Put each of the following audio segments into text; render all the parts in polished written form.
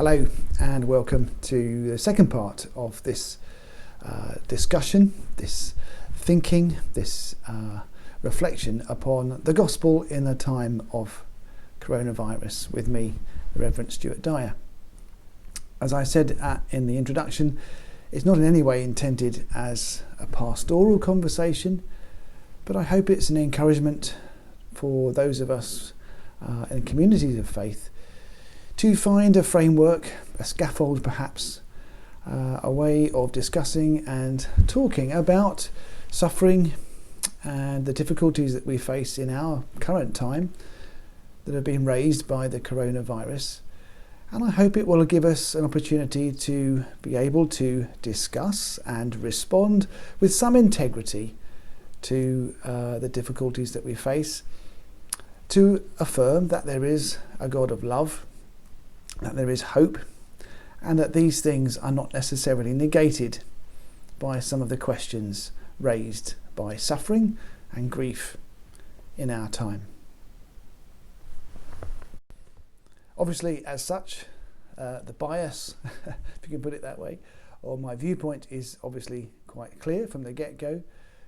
Hello and welcome to the second part of this discussion, this thinking, this reflection upon the gospel in the time of coronavirus with me, Rev Stuart Dyer. As I said in the introduction, it's not in any way intended as a pastoral conversation, but I hope it's an encouragement for those of us in communities of faith to find a framework, a scaffold perhaps, a way of discussing and talking about suffering and the difficulties that we face in our current time that have been raised by the coronavirus. And I hope it will give us an opportunity to be able to discuss and respond with some integrity to the difficulties that we face, to affirm that there is a God of love, that there is hope, and that these things are not necessarily negated by some of the questions raised by suffering and grief in our time. Obviously, as such, the bias, if you can put it that way, or my viewpoint is obviously quite clear from the get-go,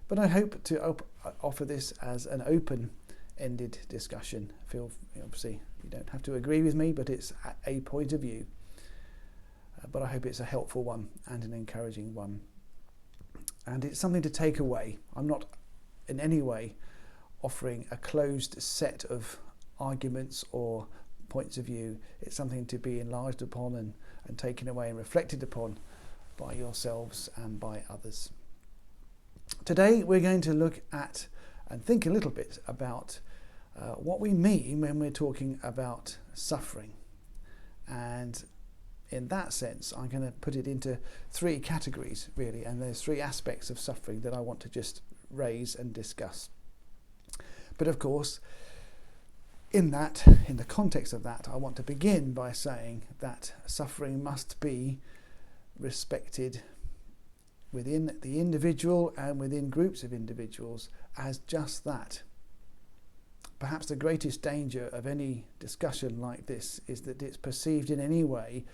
but I hope to offer this as an open-ended discussion. Obviously, you don't have to agree with me, but it's a point of view. But I hope it's a helpful one and an encouraging one. And it's something to take away. I'm not in any way offering a closed set of arguments or points of view. It's something to be enlarged upon and taken away and reflected upon by yourselves and by others. Today we're going to look at and think a little bit about what we mean when we're talking about suffering. And in that sense, I'm going to put it into three categories, really, and there's three aspects of suffering that I want to just raise and discuss. But of course, in the context of that, I want to begin by saying that suffering must be respected within the individual and within groups of individuals as just that. Perhaps the greatest danger of any discussion like this is that it's perceived in any way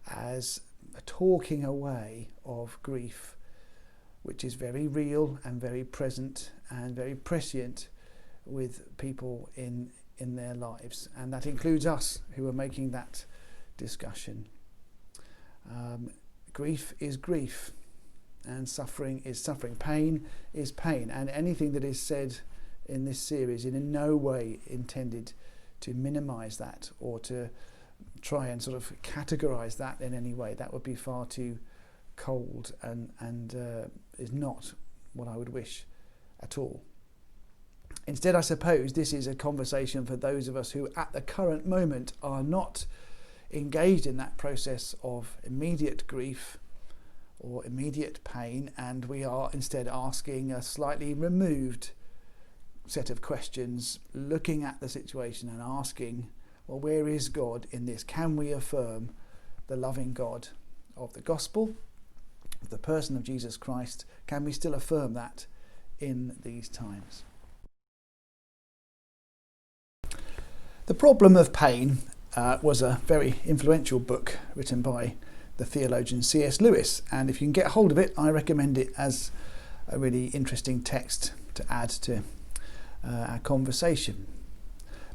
as a talking away of grief, which is very real and very present and very prescient with people in their lives, and that includes us who are making that discussion. Grief is grief, and suffering is suffering. Pain is pain, and anything that is said in this series is in no way intended to minimise that or to try and sort of categorise that in any way. That would be far too cold and is not what I would wish at all. Instead, I suppose this is a conversation for those of us who at the current moment are not engaged in that process of immediate grief or immediate pain, and we are instead asking a slightly removed set of questions, looking at the situation and asking, well, where is God in this? Can we affirm the loving God of the gospel, of the person of Jesus Christ? Can we still affirm that in these times? The Problem of Pain was a very influential book written by the theologian C.S. Lewis, and if you can get hold of it, I recommend it as a really interesting text to add to our conversation.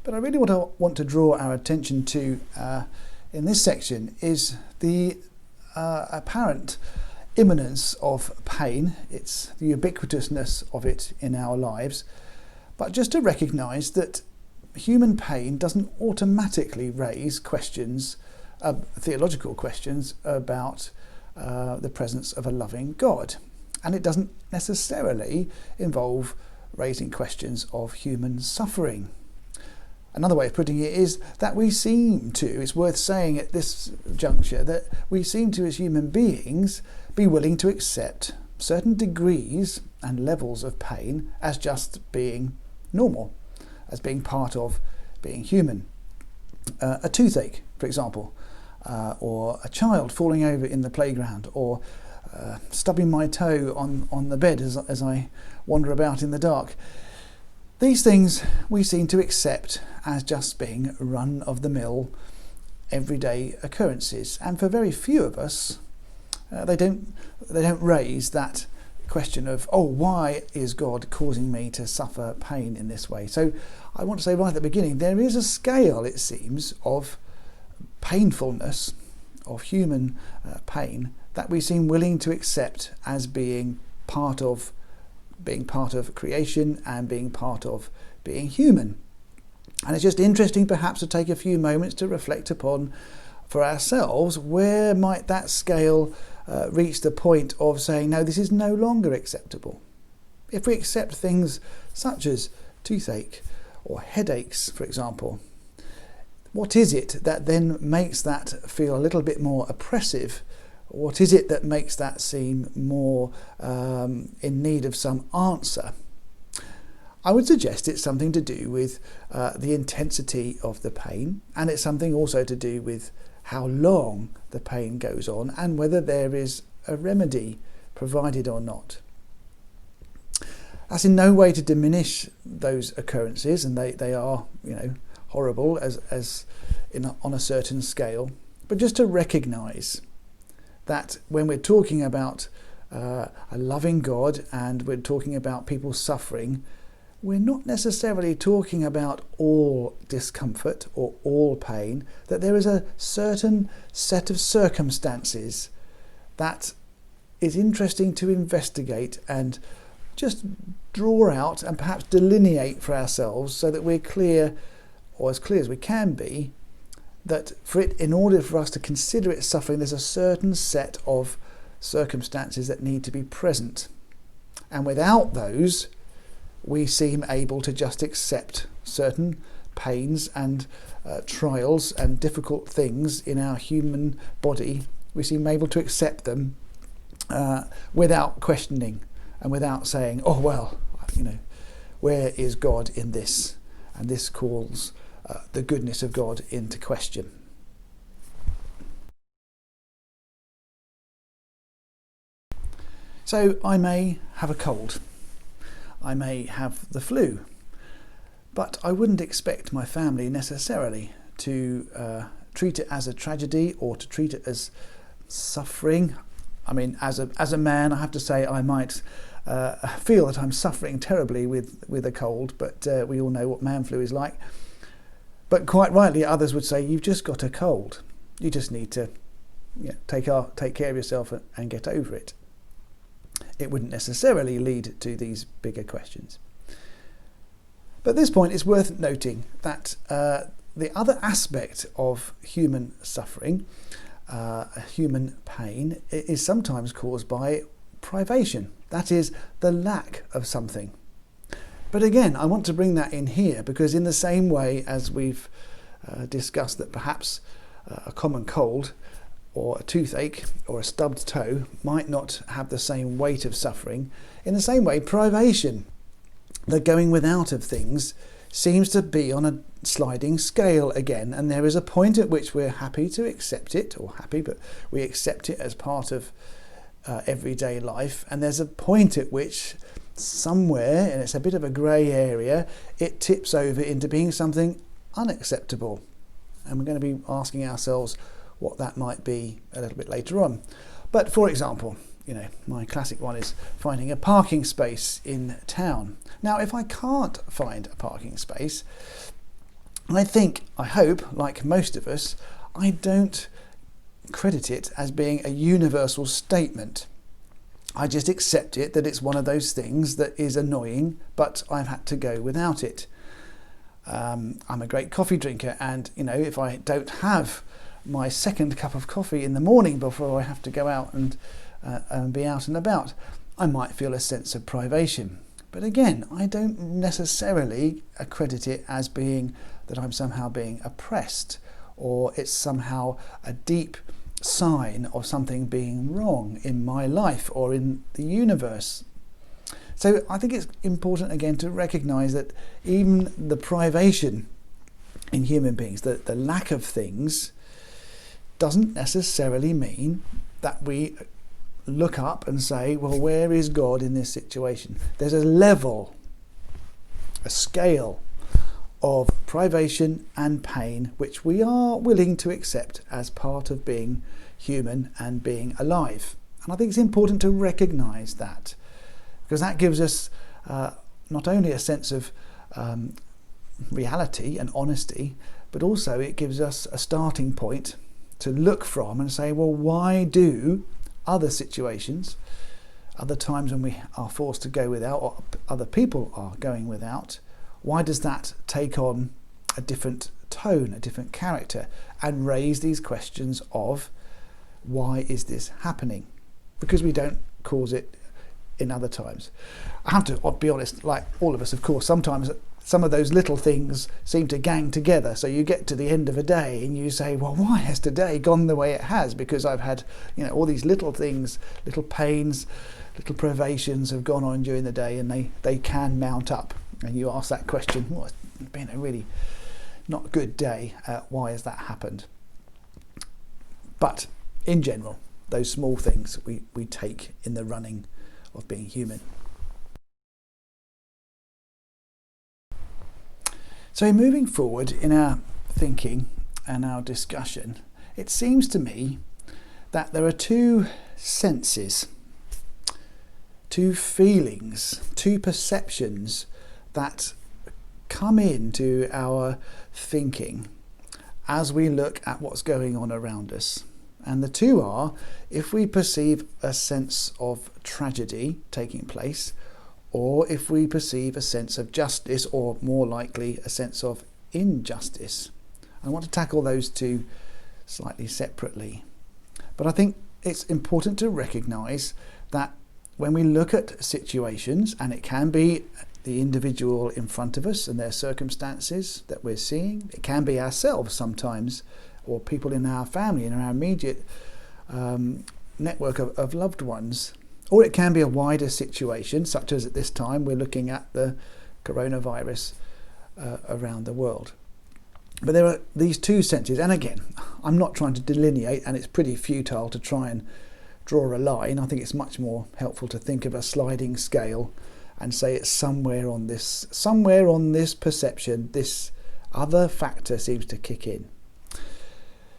But I really want to draw our attention to in this section is the apparent imminence of pain. It's the ubiquitousness of it in our lives, but just to recognise that human pain doesn't automatically raise questions, theological questions about the presence of a loving God, and it doesn't necessarily involve raising questions of human suffering. Another way of putting it is that we seem to, it's worth saying at this juncture, that we seem to as human beings be willing to accept certain degrees and levels of pain as just being normal, as being part of being human. A toothache, for example, or a child falling over in the playground, or stubbing my toe on the bed as I wander about in the dark. These things we seem to accept as just being run-of-the-mill everyday occurrences, and for very few of us, they don't raise that question of, oh, why is God causing me to suffer pain in this way? So I want to say right at the beginning, there is a scale, it seems, of painfulness, of human pain, that we seem willing to accept as being part of creation and being part of being human. And it's just interesting perhaps to take a few moments to reflect upon for ourselves, where might that scale reach the point of saying, no, this is no longer acceptable. If we accept things such as toothache or headaches, for example, what is it that then makes that feel a little bit more oppressive? What is it that makes that seem more in need of some answer? I would suggest it's something to do with the intensity of the pain, and it's something also to do with how long the pain goes on and whether there is a remedy provided or not. That's in no way to diminish those occurrences, and they are, horrible on a certain scale, but just to recognise that when we're talking about a loving God and we're talking about people suffering, we're not necessarily talking about all discomfort or all pain, that there is a certain set of circumstances that is interesting to investigate and just draw out and perhaps delineate for ourselves, so that we're clear, or as clear as we can be, that in order for us to consider it suffering, there's a certain set of circumstances that need to be present. And without those, we seem able to just accept certain pains and trials and difficult things in our human body. We seem able to accept them without questioning and without saying, oh, well, where is God in this? And this calls the goodness of God into question. So I may have a cold. I may have the flu, but I wouldn't expect my family necessarily to treat it as a tragedy or to treat it as suffering. I mean, as a man, I have to say I might feel that I'm suffering terribly with a cold, but we all know what man flu is like. But quite rightly, others would say, you've just got a cold. You just need to take care of yourself and get over it. It wouldn't necessarily lead to these bigger questions. But at this point, it's worth noting that the other aspect of human suffering, human pain, is sometimes caused by privation. That is, the lack of something. But again, I want to bring that in here, because in the same way as we've discussed that perhaps a common cold or a toothache or a stubbed toe might not have the same weight of suffering, in the same way, privation, the going without of things, seems to be on a sliding scale again, and there is a point at which we're happy to accept it, but we accept it as part of everyday life, and there's a point at which somewhere, and it's a bit of a grey area, it tips over into being something unacceptable. And we're going to be asking ourselves what that might be a little bit later on. But for example, my classic one is finding a parking space in town. Now, if I can't find a parking space, I hope, like most of us, I don't credit it as being a universal statement. I just accept it that it's one of those things that is annoying, but I've had to go without it. I'm a great coffee drinker, and if I don't have my second cup of coffee in the morning before I have to go out and be out and about, I might feel a sense of privation. But again, I don't necessarily accredit it as being that I'm somehow being oppressed, or it's somehow a deep sign of something being wrong in my life or in the universe. So I think it's important again to recognise that even the privation in human beings, the lack of things, doesn't necessarily mean that we look up and say, well, where is God in this situation? There's a level, a scale of privation and pain, which we are willing to accept as part of being human and being alive. And I think it's important to recognise that, because that gives us not only a sense of reality and honesty, but also it gives us a starting point to look from and say, well, why do other situations, other times when we are forced to go without, or other people are going without, why does that take on a different tone, a different character, and raise these questions of why is this happening? Because we don't cause it in other times. I have to be honest, like all of us, of course, sometimes some of those little things seem to gang together. So you get to the end of a day and you say, well, why has today gone the way it has? Because I've had, all these little things, little pains, little privations have gone on during the day, and they can mount up. And you ask that question, well, it's been a really not good day. Why has that happened? But in general, those small things we take in the running of being human. So moving forward in our thinking and our discussion, it seems to me that there are two senses, two feelings, two perceptions that come into our thinking as we look at what's going on around us. And the two are, if we perceive a sense of tragedy taking place, or if we perceive a sense of justice, or more likely a sense of injustice. I want to tackle those two slightly separately. But I think it's important to recognise that when we look at situations, and it can be the individual in front of us and their circumstances that we're seeing, it can be ourselves sometimes, or people in our family, in our immediate network of loved ones, or it can be a wider situation, such as at this time we're looking at the coronavirus around the world. But there are these two senses, and again, I'm not trying to delineate, and it's pretty futile to try and draw a line. I think it's much more helpful to think of a sliding scale and say it's somewhere on this perception, this other factor seems to kick in.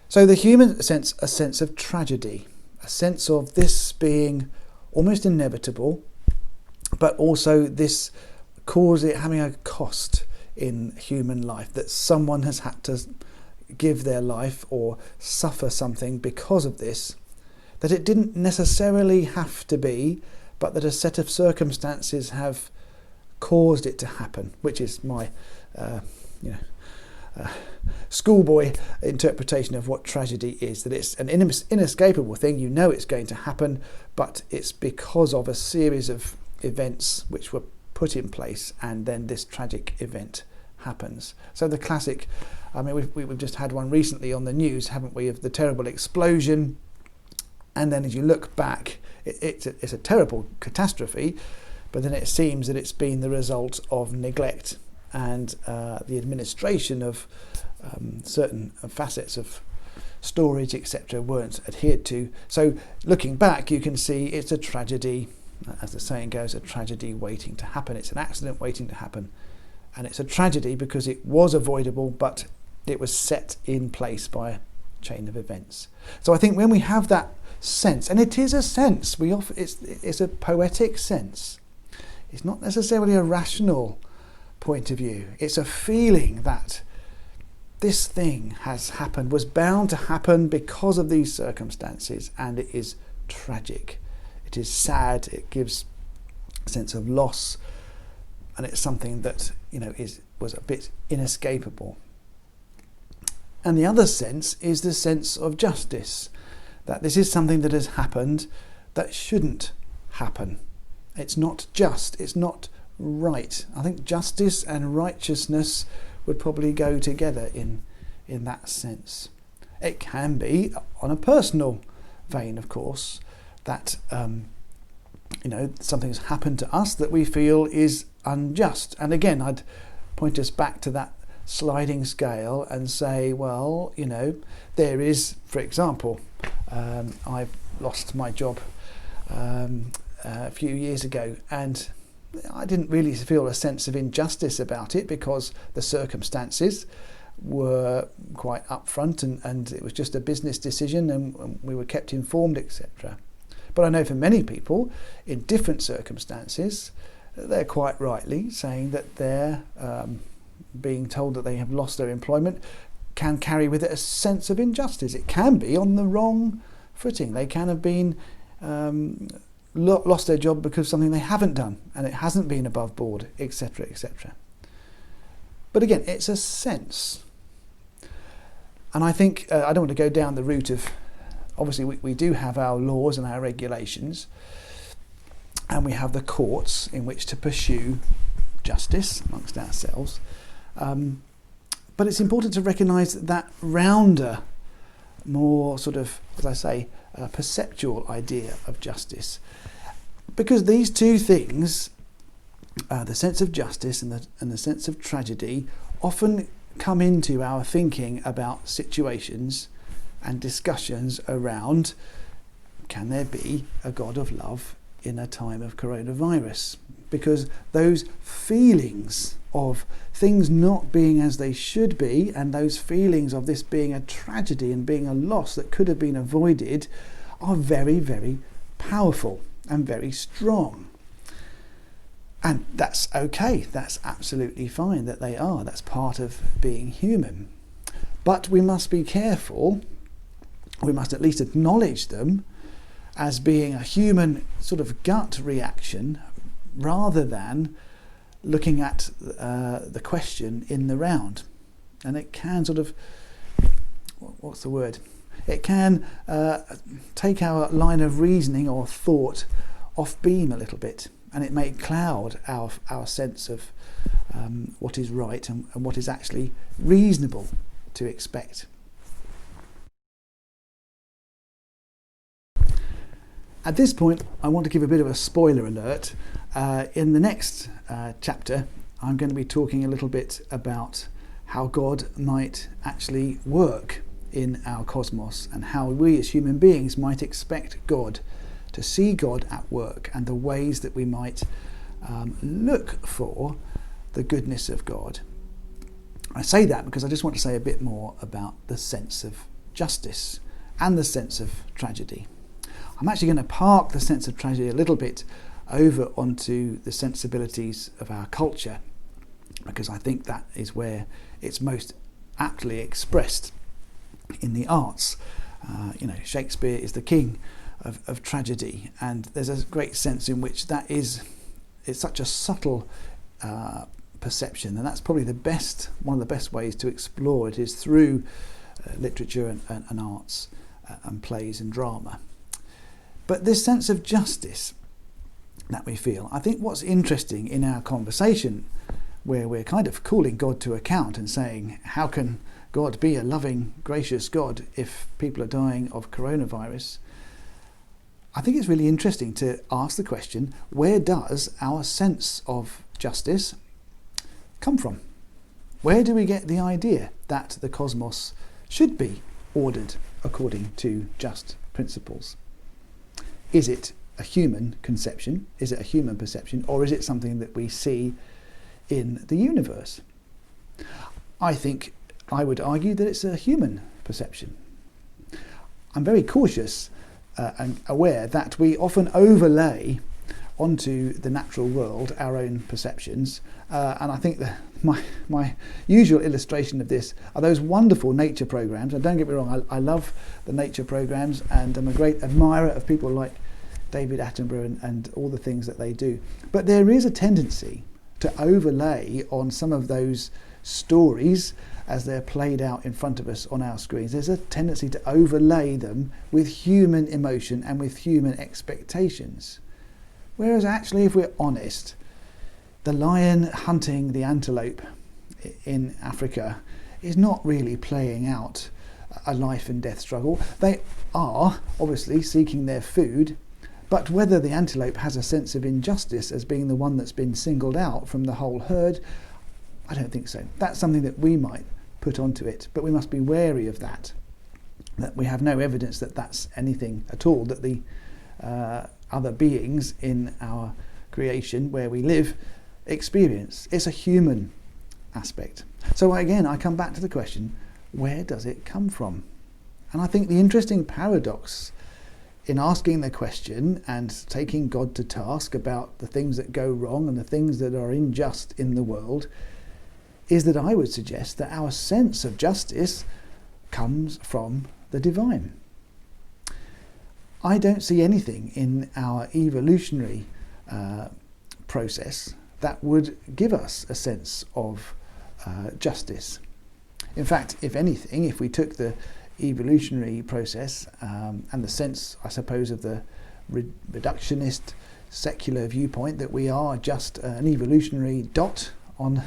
So the human sense, a sense of tragedy, a sense of this being almost inevitable, but also this having a cost in human life, that someone has had to give their life or suffer something because of this, that it didn't necessarily have to be, but that a set of circumstances have caused it to happen, which is my schoolboy interpretation of what tragedy is, that it's an inescapable thing. You know it's going to happen, but it's because of a series of events which were put in place, and then this tragic event happens. So the classic, we've just had one recently on the news, haven't we, of the terrible explosion, and then as you look back, it's a terrible catastrophe, but then it seems that it's been the result of neglect and the administration of certain facets of storage, etc., weren't adhered to. So looking back, you can see it's a tragedy, as the saying goes, a tragedy waiting to happen. It's an accident waiting to happen. And it's a tragedy because it was avoidable, but it was set in place by a chain of events. So I think when we have that sense, and it is a sense, it's a poetic sense. It's not necessarily a rational point of view. It's a feeling that this thing has happened, was bound to happen because of these circumstances, and it is tragic. It is sad. It gives a sense of loss, and it's something that was a bit inescapable. And the other sense is the sense of justice, that this is something that has happened that shouldn't happen. It's not just. It's not right. I think justice and righteousness would probably go together in that sense. It can be on a personal vein, of course, that something's happened to us that we feel is unjust. And again, I'd point us back to that sliding scale and say, well, there is, for example, I've lost my job a few years ago, and I didn't really feel a sense of injustice about it because the circumstances were quite upfront and it was just a business decision and we were kept informed, etc. But I know for many people in different circumstances, they're quite rightly saying that they're being told that they have lost their employment can carry with it a sense of injustice. It can be on the wrong footing. They can have been lost their job because of something they haven't done and it hasn't been above board, etc., etc. But again, it's a sense. And I think I don't want to go down the route of, obviously we do have our laws and our regulations, and we have the courts in which to pursue justice amongst ourselves. But it's important to recognise that rounder, more sort of, as I say, perceptual idea of justice. Because these two things, the sense of justice and the sense of tragedy, often come into our thinking about situations and discussions around, can there be a God of love in a time of coronavirus? Because those feelings of things not being as they should be, and those feelings of this being a tragedy and being a loss that could have been avoided, are very, very powerful and very strong. And that's okay, that's absolutely fine that they are, that's part of being human. But we must be careful, we must at least acknowledge them as being a human sort of gut reaction, rather than looking at the question in the round. And it can sort of, what's the word? It can take our line of reasoning or thought off beam a little bit, and it may cloud our sense of what is right and what is actually reasonable to expect. At this point, I want to give a bit of a spoiler alert. In the next chapter, I'm going to be talking a little bit about how God might actually work in our cosmos and how we as human beings might expect God to see God at work, and the ways that we might look for the goodness of God. I say that because I just want to say a bit more about the sense of justice and the sense of tragedy. I'm actually going to park the sense of tragedy a little bit over onto the sensibilities of our culture, because I think that is where it's most aptly expressed in the arts. Shakespeare is the king of tragedy, and there's a great sense in which it's such a subtle perception, and that's probably one of the best ways to explore it is through literature and arts and plays and drama. But this sense of justice that we feel, I think what's interesting in our conversation, where we're kind of calling God to account and saying, how can God be a loving, gracious God if people are dying of coronavirus? I think it's really interesting to ask the question, where does our sense of justice come from? Where do we get the idea that the cosmos should be ordered according to just principles? Is it a human conception? Is it a human perception? Or is it something that we see in the universe? I would argue that it's a human perception. I'm very cautious and aware that we often overlay onto the natural world our own perceptions, and I think that my usual illustration of this are those wonderful nature programs. And don't get me wrong, I love the nature programs, and I'm a great admirer of people like David Attenborough and all the things that they do. But there is a tendency to overlay on some of those stories as they're played out in front of us on our screens. There's a tendency to overlay them with human emotion and with human expectations. Whereas actually, if we're honest, the lion hunting the antelope in Africa is not really playing out a life and death struggle. They are obviously seeking their food, but whether the antelope has a sense of injustice as being the one that's been singled out from the whole herd, I don't think so. That's something that we might put onto it, but we must be wary of that we have no evidence that that's anything at all, that the other beings in our creation where we live experience. It's a human aspect. So again, I come back to the question, where does it come from? And I think the interesting paradox in asking the question and taking God to task about the things that go wrong and the things that are unjust in the world is that I would suggest that our sense of justice comes from the divine. I don't see anything in our evolutionary process that would give us a sense of justice. In fact, if anything, if we took the evolutionary process and the sense, I suppose, of the reductionist secular viewpoint that we are just an evolutionary dot on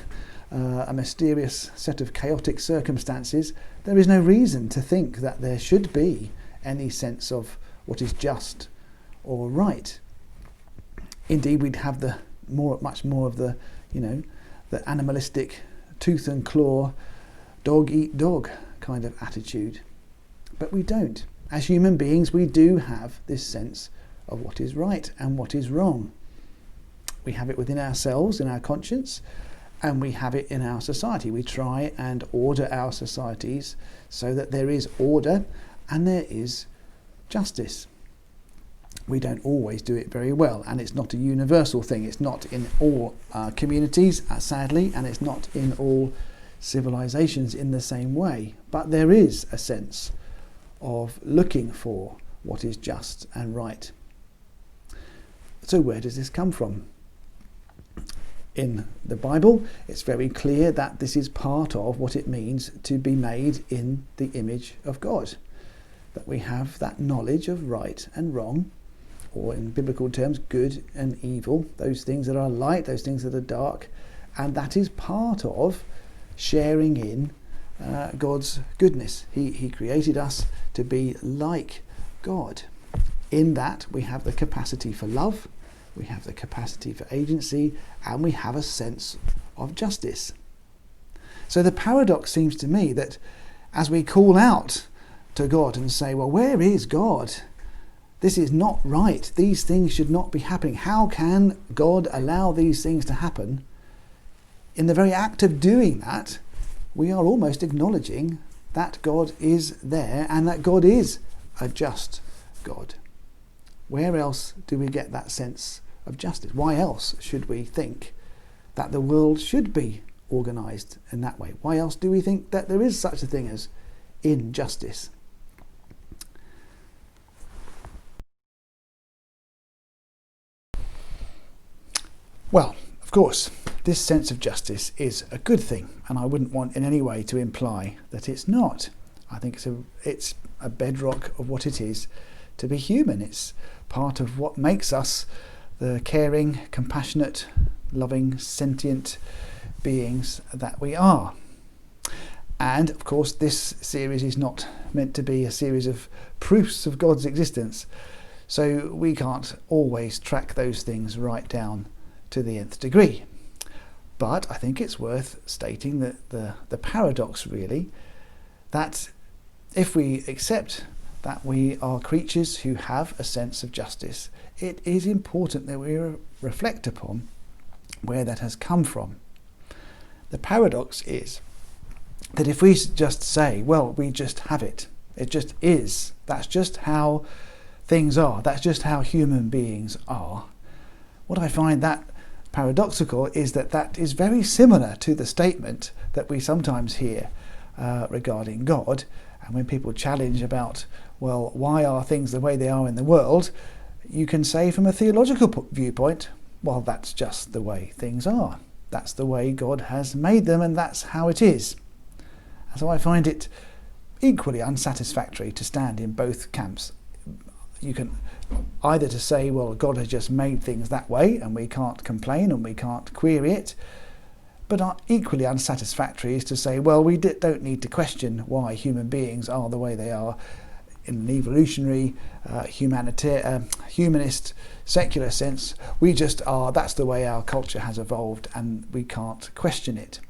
a mysterious set of chaotic circumstances, there is no reason to think that there should be any sense of what is just or right. Indeed, we'd have much more of the animalistic tooth and claw, dog eat dog kind of attitude. But we don't. As human beings, we do have this sense of what is right and what is wrong. We have it within ourselves, in our conscience, and we have it in our society. We try and order our societies so that there is order and there is justice. We don't always do it very well, and it's not a universal thing. It's not in all communities, sadly, and it's not in all civilizations in the same way. But there is a sense of looking for what is just and right. So where does this come from? In the Bible, it's very clear that this is part of what it means to be made in the image of God. That we have that knowledge of right and wrong, or in biblical terms, good and evil, those things that are light, those things that are dark, and that is part of sharing in God's goodness. He created us to be like God. In that we have the capacity for love, we have the capacity for agency, and we have a sense of justice. So the paradox seems to me that as we call out to God and say, well, where is God? This is not right. These things should not be happening. How can God allow these things to happen? In the very act of doing that, we are almost acknowledging that God is there and that God is a just God. Where else do we get that sense of justice? Why else should we think that the world should be organised in that way? Why else do we think that there is such a thing as injustice? Well, of course, this sense of justice is a good thing, and I wouldn't want in any way to imply that it's not. I think it's a bedrock of what it is to be human. It's part of what makes us the caring, compassionate, loving, sentient beings that we are. And of course, this series is not meant to be a series of proofs of God's existence, so we can't always track those things right down to the nth degree. But I think it's worth stating that the paradox really, that if we accept that we are creatures who have a sense of justice, it is important that we reflect upon where that has come from. The paradox is that if we just say, well, we just have it, it just is, that's just how things are, that's just how human beings are, what I find that paradoxical is that is very similar to the statement that we sometimes hear regarding God. And when people challenge about, well, why are things the way they are in the world, you can say from a theological viewpoint, well, that's just the way things are. That's the way God has made them, and that's how it is. And so I find it equally unsatisfactory to stand in both camps. You can either to say, well, God has just made things that way and we can't complain and we can't query it, but equally unsatisfactory is to say, well, we don't need to question why human beings are the way they are in an evolutionary, humanist, secular sense. We just are, that's the way our culture has evolved and we can't question it.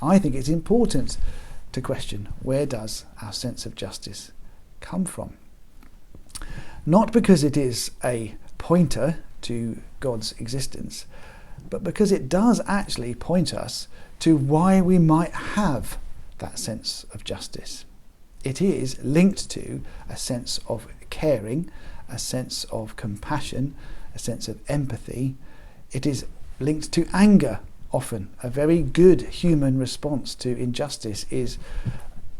I think it's important to question, where does our sense of justice come from? Not because it is a pointer to God's existence, but because it does actually point us to why we might have that sense of justice. It is linked to a sense of caring, a sense of compassion, a sense of empathy. It is linked to anger often. A very good human response to injustice is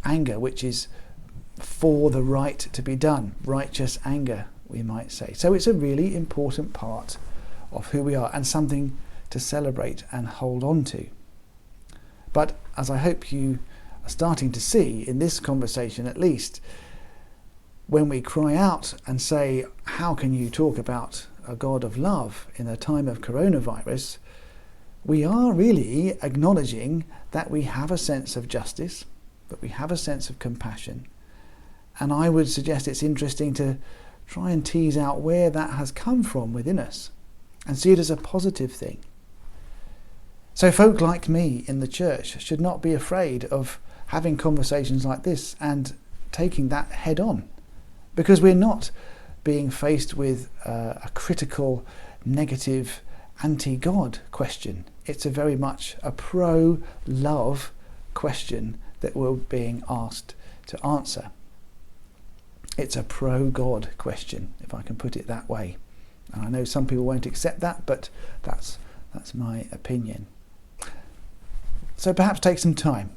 anger, which is for the right to be done. Righteous anger, we might say. So it's a really important part of who we are and something to celebrate and hold on to. But as I hope you are starting to see in this conversation at least, when we cry out and say, how can you talk about a God of love in a time of coronavirus, we are really acknowledging that we have a sense of justice, that we have a sense of compassion. And I would suggest it's interesting to try and tease out where that has come from within us and see it as a positive thing. So folk like me in the church should not be afraid of having conversations like this and taking that head on, because we're not being faced with a critical, negative, anti-God question. It's a very much a pro-love question that we're being asked to answer. It's a pro-God question, if I can put it that way. And I know some people won't accept that, but that's my opinion. So perhaps take some time,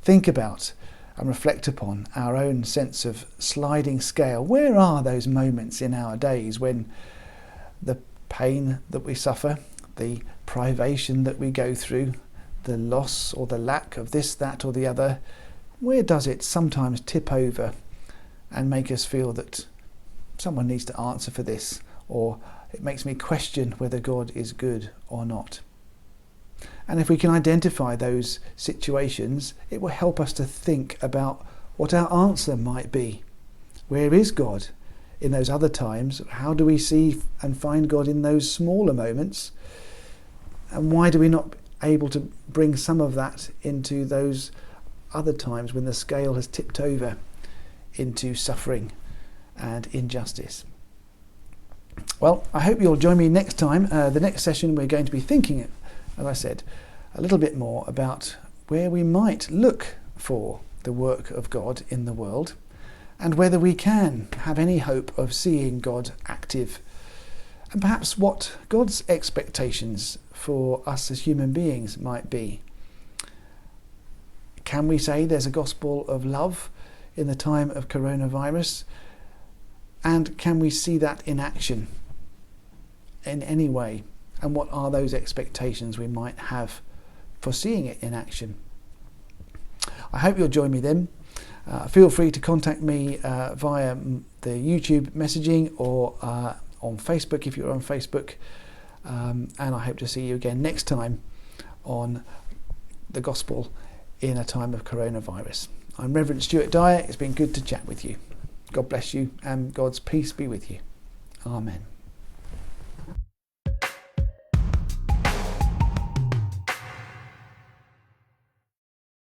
think about and reflect upon our own sense of sliding scale. Where are those moments in our days when the pain that we suffer, the privation that we go through, the loss or the lack of this, that or the other, where does it sometimes tip over and make us feel that someone needs to answer for this, or it makes me question whether God is good or not? And if we can identify those situations, it will help us to think about what our answer might be. Where is God in those other times? How do we see and find God in those smaller moments? And why do we not able to bring some of that into those other times when the scale has tipped over into suffering and injustice? Well, I hope you'll join me next time. The next session we're going to be thinking, as I said, a little bit more about where we might look for the work of God in the world and whether we can have any hope of seeing God active, and perhaps what God's expectations for us as human beings might be. Can we say there's a gospel of love in the time of coronavirus? And can we see that in action in any way? And what are those expectations we might have for seeing it in action? I hope you'll join me then. Feel free to contact me via the YouTube messaging or on Facebook if you're on Facebook. And I hope to see you again next time on the Gospel in a time of coronavirus. I'm Rev Stuart Dyer. It's been good to chat with you. God bless you and God's peace be with you. Amen.